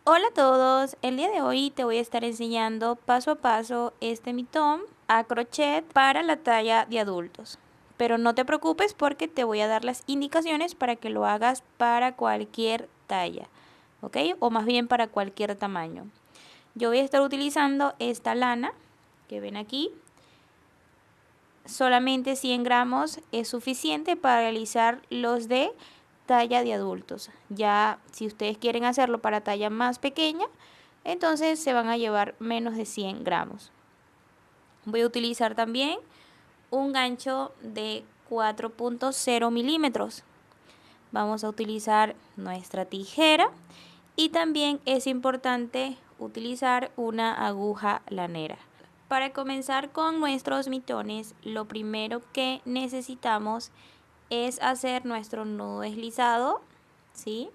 Hola a todos, el día de hoy te voy a estar enseñando paso a paso este mitón a crochet para la talla de adultos. Pero no te preocupes porque te voy a dar las indicaciones para que lo hagas para cualquier talla, ¿ok? O más bien para cualquier tamaño. Yo voy a estar utilizando esta lana que ven aquí. Solamente 100 gramos es suficiente para realizar los de talla de adultos. Ya si ustedes quieren hacerlo para talla más pequeña, entonces se van a llevar menos de 100 gramos. Voy a utilizar también un gancho de 4.0 milímetros. Vamos a utilizar nuestra tijera y también es importante utilizar una aguja lanera. Para comenzar con nuestros mitones, lo primero que necesitamos es hacer nuestro nudo deslizado, ¿sí?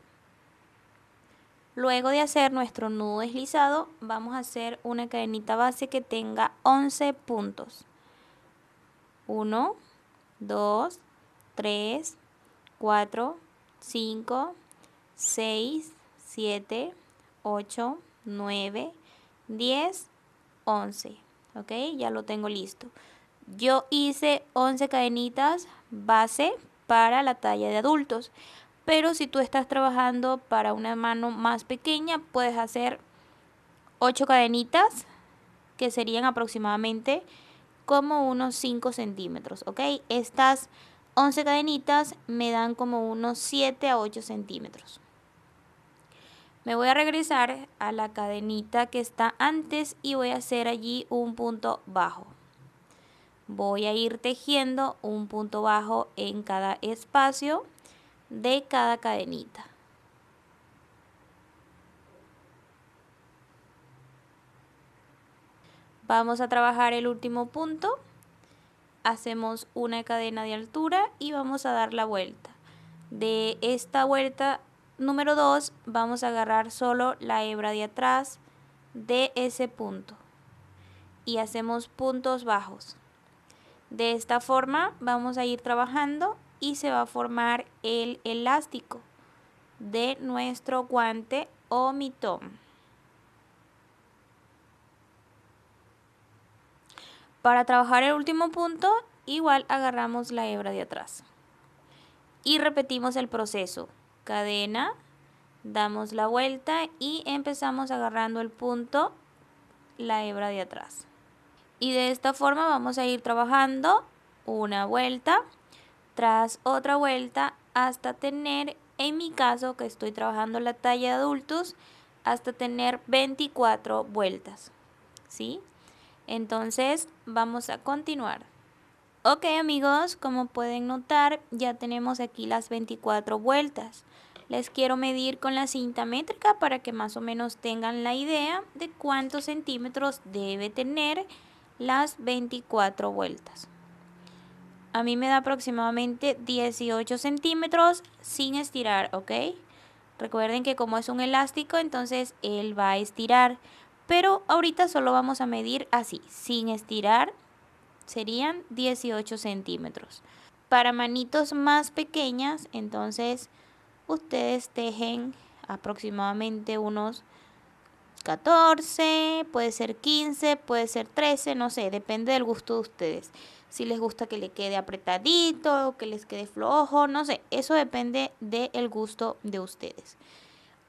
Luego de hacer nuestro nudo deslizado, vamos a hacer una cadenita base que tenga 11 puntos. 1, 2, 3, 4, 5, 6, 7, 8, 9, 10, 11. Ok, ya lo tengo listo. Yo hice 11 cadenitas base para la talla de adultos, pero si tú estás trabajando para una mano más pequeña, puedes hacer 8 cadenitas que serían aproximadamente como unos 5 centímetros, ok. Estas 11 cadenitas me dan como unos 7 a 8 centímetros. Me voy a regresar a la cadenita que está antes y voy a hacer allí un punto bajo. Voy a ir tejiendo un punto bajo en cada espacio de cada cadenita. Vamos a trabajar el último punto. Hacemos una cadena de altura y vamos a dar la vuelta. De esta vuelta número 2 vamos a agarrar solo la hebra de atrás de ese punto y hacemos puntos bajos. De esta forma vamos a ir trabajando y se va a formar el elástico de nuestro guante o mitón. Para trabajar el último punto, igual agarramos la hebra de atrás y repetimos el proceso. Cadena, damos la vuelta y empezamos agarrando el punto, la hebra de atrás. Y de esta forma vamos a ir trabajando una vuelta tras otra vuelta hasta tener, en mi caso que estoy trabajando la talla de adultos, hasta tener 24 vueltas, ¿sí? Entonces vamos a continuar. Ok amigos, como pueden notar ya tenemos aquí las 24 vueltas. Les quiero medir con la cinta métrica para que más o menos tengan la idea de cuántos centímetros debe tener las 24 vueltas. A mí me da aproximadamente 18 centímetros sin estirar, ¿ok? Recuerden que como es un elástico, entonces él va a estirar. Pero ahorita solo vamos a medir así, sin estirar, serían 18 centímetros. Para manitos más pequeñas, entonces ustedes tejen aproximadamente unos 14, puede ser 15, puede ser 13, no sé, depende del gusto de ustedes. Si les gusta que le quede apretadito, que les quede flojo, no sé, eso depende del gusto de ustedes.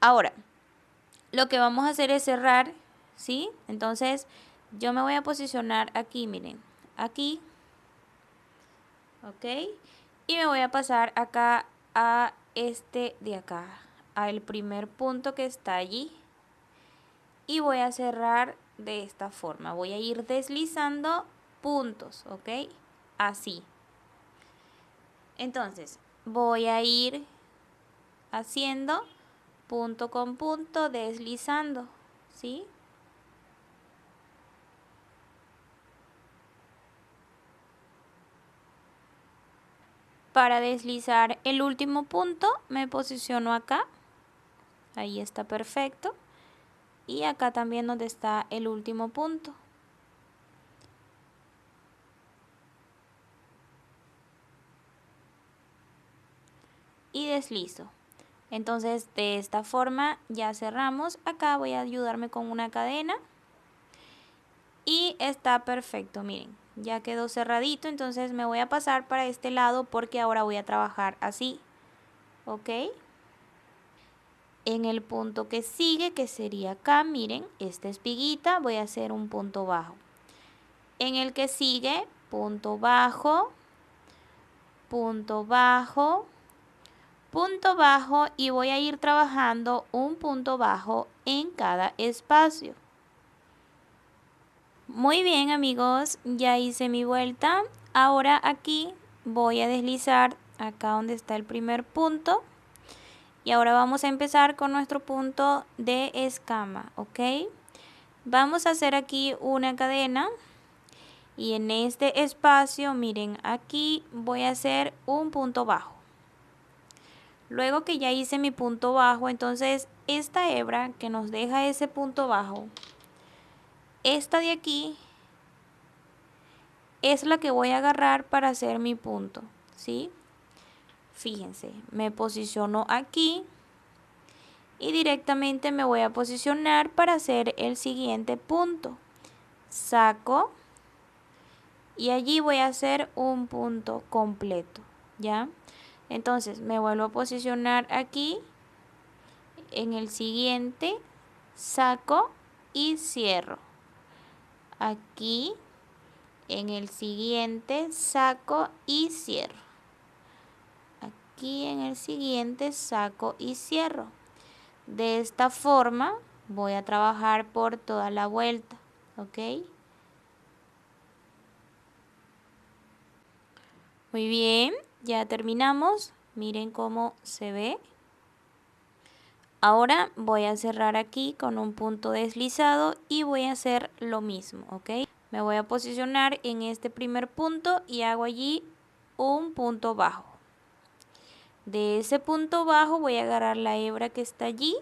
Ahora, lo que vamos a hacer es cerrar, ¿sí? Entonces, yo me voy a posicionar aquí, miren, aquí, ¿ok? Y me voy a pasar acá a este de acá, al primer punto que está allí. Y voy a cerrar de esta forma. Voy a ir deslizando puntos, ¿ok? Así. Entonces, voy a ir haciendo punto con punto, deslizando, ¿sí? Para deslizar el último punto, me posiciono acá. Ahí está perfecto. Y acá también donde está el último punto. Y deslizo. Entonces de esta forma ya cerramos. Acá voy a ayudarme con una cadena y está perfecto, miren, ya quedó cerradito. Entonces me voy a pasar para este lado porque ahora voy a trabajar así, ¿ok? En el punto que sigue, que sería acá, miren, esta espiguita, voy a hacer un punto bajo. En el que sigue, punto bajo, punto bajo, punto bajo, y voy a ir trabajando un punto bajo en cada espacio. Muy bien, amigos, ya hice mi vuelta. Ahora aquí voy a deslizar acá donde está el primer punto. Y ahora vamos a empezar con nuestro punto de escama, ¿ok? Vamos a hacer aquí una cadena. Y en este espacio, miren, aquí voy a hacer un punto bajo. Luego que ya hice mi punto bajo, entonces esta hebra que nos deja ese punto bajo, esta de aquí es la que voy a agarrar para hacer mi punto, ¿sí? Fíjense, me posiciono aquí y directamente me voy a posicionar para hacer el siguiente punto. Saco y allí voy a hacer un punto completo, ¿ya? Entonces me vuelvo a posicionar aquí, en el siguiente, saco y cierro. Aquí, en el siguiente, saco y cierro. Aquí en el siguiente, saco y cierro. De esta forma voy a trabajar por toda la vuelta, ¿ok? Muy bien, ya terminamos. Miren cómo se ve. Ahora voy a cerrar aquí con un punto deslizado y voy a hacer lo mismo, ¿ok? Me voy a posicionar en este primer punto y hago allí un punto bajo. De ese punto bajo voy a agarrar la hebra que está allí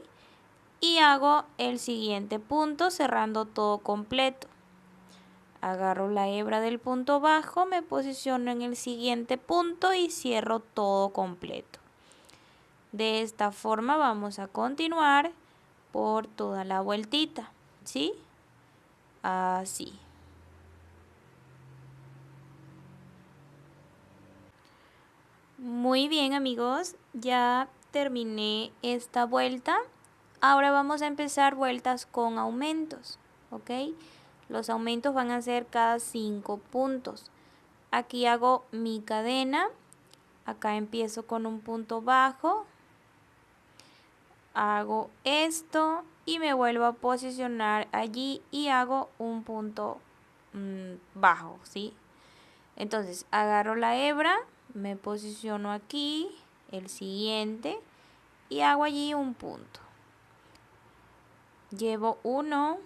y hago el siguiente punto cerrando todo completo. Agarro la hebra del punto bajo, me posiciono en el siguiente punto y cierro todo completo. De esta forma vamos a continuar por toda la vueltita, ¿sí? Así. Muy bien, amigos, ya terminé esta vuelta. Ahora vamos a empezar vueltas con aumentos, ¿ok? Los aumentos van a ser cada 5 puntos. Aquí hago mi cadena, acá empiezo con un punto bajo, hago esto y me vuelvo a posicionar allí y hago un punto bajo, ¿sí? Entonces agarro la hebra, me posiciono aquí, el siguiente, y hago allí un punto. Llevo 1,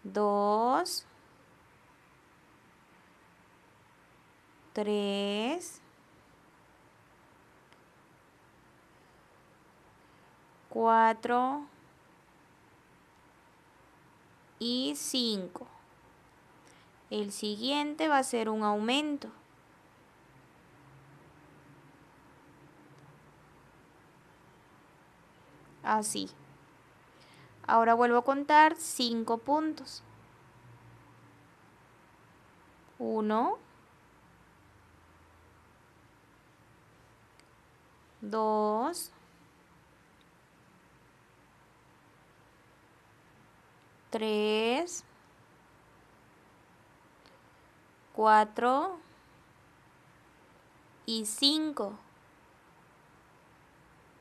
2, 3, 4 y 5. El siguiente va a ser un aumento. Así. Ahora vuelvo a contar 5 puntos. 1, 2, 3, 4 y 5.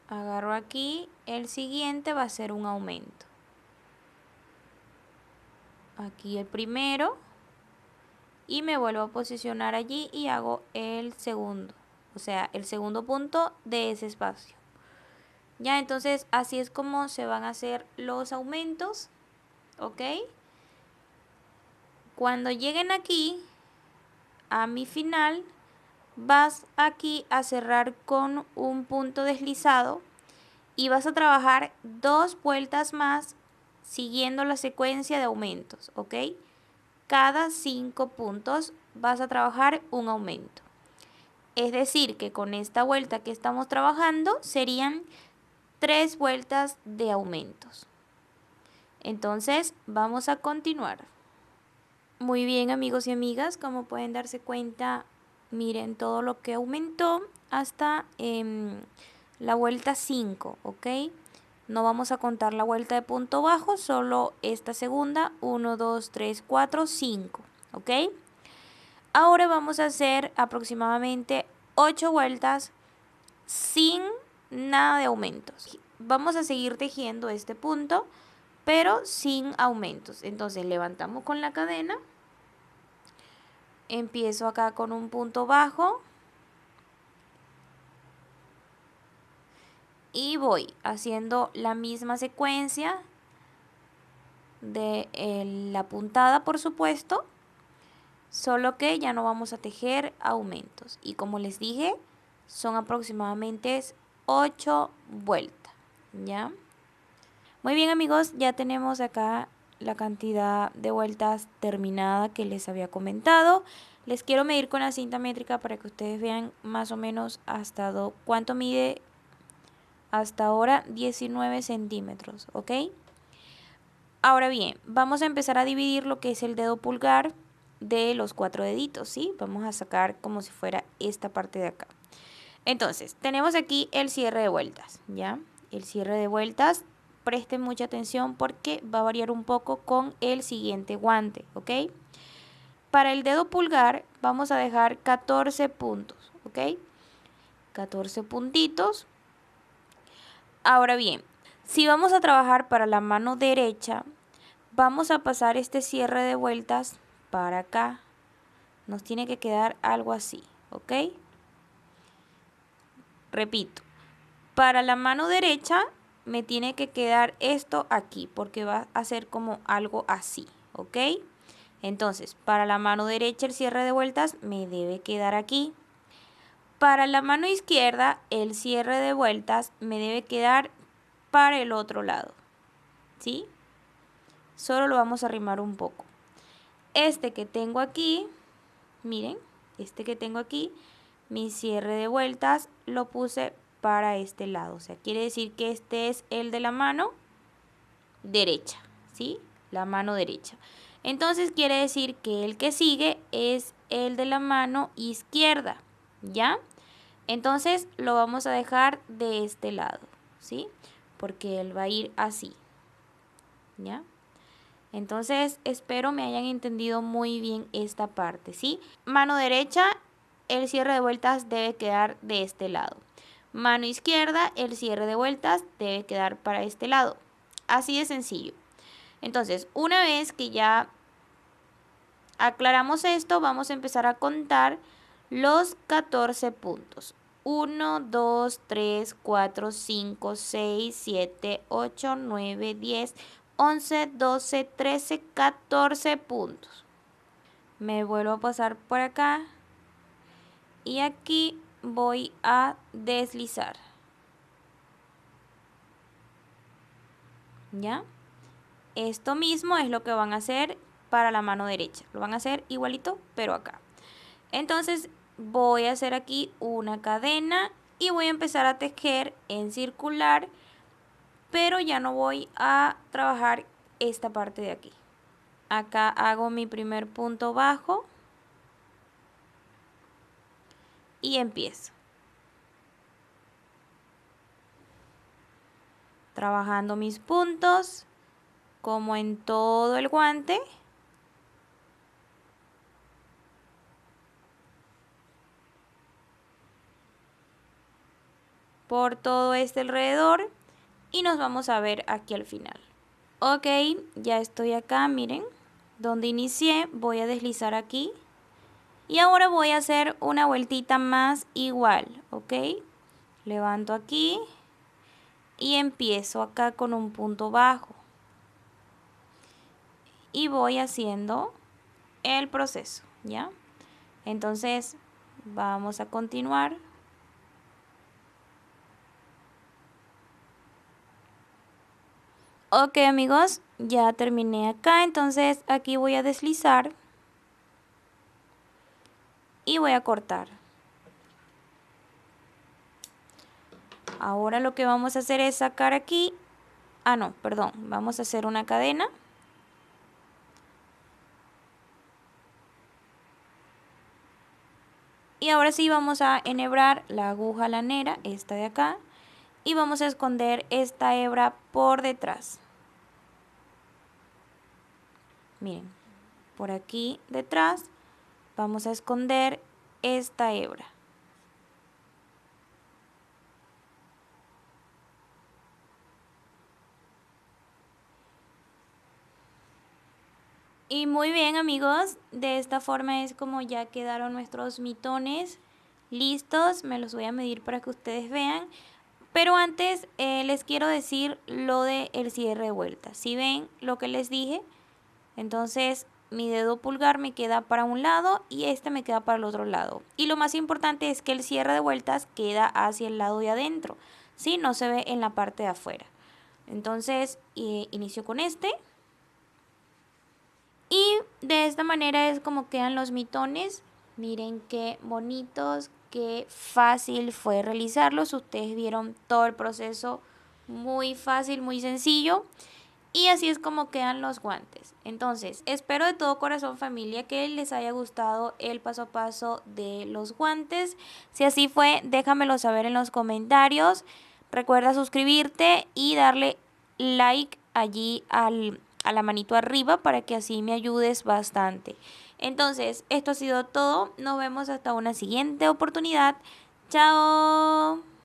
Agarro aquí, el siguiente va a ser un aumento. Aquí el primero y me vuelvo a posicionar allí y hago el segundo, o sea, el segundo punto de ese espacio. Ya, entonces así es como se van a hacer los aumentos, ¿ok? Cuando lleguen aquí a mi final, vas aquí a cerrar con un punto deslizado y vas a trabajar 2 vueltas más siguiendo la secuencia de aumentos, ¿ok? Cada 5 puntos vas a trabajar un aumento. Es decir, que con esta vuelta que estamos trabajando serían 3 vueltas de aumentos. Entonces vamos a continuar. Muy bien, amigos y amigas, como pueden darse cuenta, miren todo lo que aumentó hasta la vuelta 5, ¿ok? No vamos a contar la vuelta de punto bajo, solo esta segunda, 1, 2, 3, 4, 5, ¿ok? Ahora vamos a hacer aproximadamente 8 vueltas sin nada de aumentos. Vamos a seguir tejiendo este punto, pero sin aumentos. Entonces levantamos con la cadena. Empiezo acá con un punto bajo. Y voy haciendo la misma secuencia de la puntada, por supuesto. Solo que ya no vamos a tejer aumentos. Y como les dije, son aproximadamente 8 vueltas, ¿ya? Muy bien, amigos, ya tenemos acá la cantidad de vueltas terminada que les había comentado. Les quiero medir con la cinta métrica para que ustedes vean más o menos hasta cuánto mide hasta ahora. 19 centímetros, ¿ok? Ahora bien, vamos a empezar a dividir lo que es el dedo pulgar de los 4 deditos, ¿sí? Vamos a sacar como si fuera esta parte de acá. Entonces, tenemos aquí el cierre de vueltas, ¿ya? El cierre de vueltas, presten mucha atención porque va a variar un poco con el siguiente guante, ¿ok? Para el dedo pulgar vamos a dejar 14 puntos, ¿ok? 14 puntitos. Ahora bien, si vamos a trabajar para la mano derecha, vamos a pasar este cierre de vueltas para acá. Nos tiene que quedar algo así, ¿ok? Repito, para la mano derecha me tiene que quedar esto aquí, porque va a ser como algo así, ¿ok? Entonces, para la mano derecha el cierre de vueltas me debe quedar aquí. Para la mano izquierda el cierre de vueltas me debe quedar para el otro lado, ¿sí? Solo lo vamos a arrimar un poco. Este que tengo aquí, miren, este que tengo aquí, mi cierre de vueltas lo puse para este lado. O sea, quiere decir que este es el de la mano derecha, ¿sí? La mano derecha. Entonces quiere decir que el que sigue es el de la mano izquierda, ¿ya? Entonces lo vamos a dejar de este lado, ¿sí? Porque él va a ir así, ¿ya? Entonces espero me hayan entendido muy bien esta parte, ¿sí? Mano derecha, el cierre de vueltas debe quedar de este lado. Mano izquierda, el cierre de vueltas debe quedar para este lado. Así de sencillo. Entonces, una vez que ya aclaramos esto, vamos a empezar a contar los 14 puntos. 1, 2, 3, 4, 5, 6, 7, 8, 9, 10, 11, 12, 13, 14 puntos. Me vuelvo a pasar por acá y aquí voy a deslizar. ¿Ya? Esto mismo es lo que van a hacer para la mano derecha. Lo van a hacer igualito, pero acá. Entonces voy a hacer aquí una cadena y voy a empezar a tejer en circular, pero ya no voy a trabajar esta parte de aquí. Acá hago mi primer punto bajo y empiezo. Trabajando mis puntos como en todo el guante. Por todo este alrededor y nos vamos a ver aquí al final. Ok, ya estoy acá, miren, donde inicié, voy a deslizar aquí y ahora voy a hacer una vueltita más igual, ok. Levanto aquí y empiezo acá con un punto bajo y voy haciendo el proceso, ¿ya? Entonces vamos a continuar. Ok, amigos, ya terminé acá, entonces aquí voy a deslizar y voy a cortar. Ahora lo que vamos a hacer es sacar aquí, no, perdón, vamos a hacer una cadena. Y ahora sí vamos a enhebrar la aguja lanera, esta de acá, y vamos a esconder esta hebra por detrás. Miren, por aquí detrás vamos a esconder esta hebra. Y muy bien, amigos, de esta forma es como ya quedaron nuestros mitones listos. Me los voy a medir para que ustedes vean. Pero antes les quiero decir lo del cierre de vuelta. Si ven lo que les dije, entonces mi dedo pulgar me queda para un lado y este me queda para el otro lado. Y lo más importante es que el cierre de vueltas queda hacia el lado de adentro, ¿sí? No se ve en la parte de afuera. Entonces inicio con este. Y de esta manera es como quedan los mitones. Miren qué bonitos, qué fácil fue realizarlos. Ustedes vieron todo el proceso muy fácil, muy sencillo. Y así es como quedan los guantes. Entonces, espero de todo corazón, familia, que les haya gustado el paso a paso de los guantes. Si así fue, déjamelo saber en los comentarios. Recuerda suscribirte y darle like allí a la manito arriba para que así me ayudes bastante. Entonces, esto ha sido todo. Nos vemos hasta una siguiente oportunidad. ¡Chao!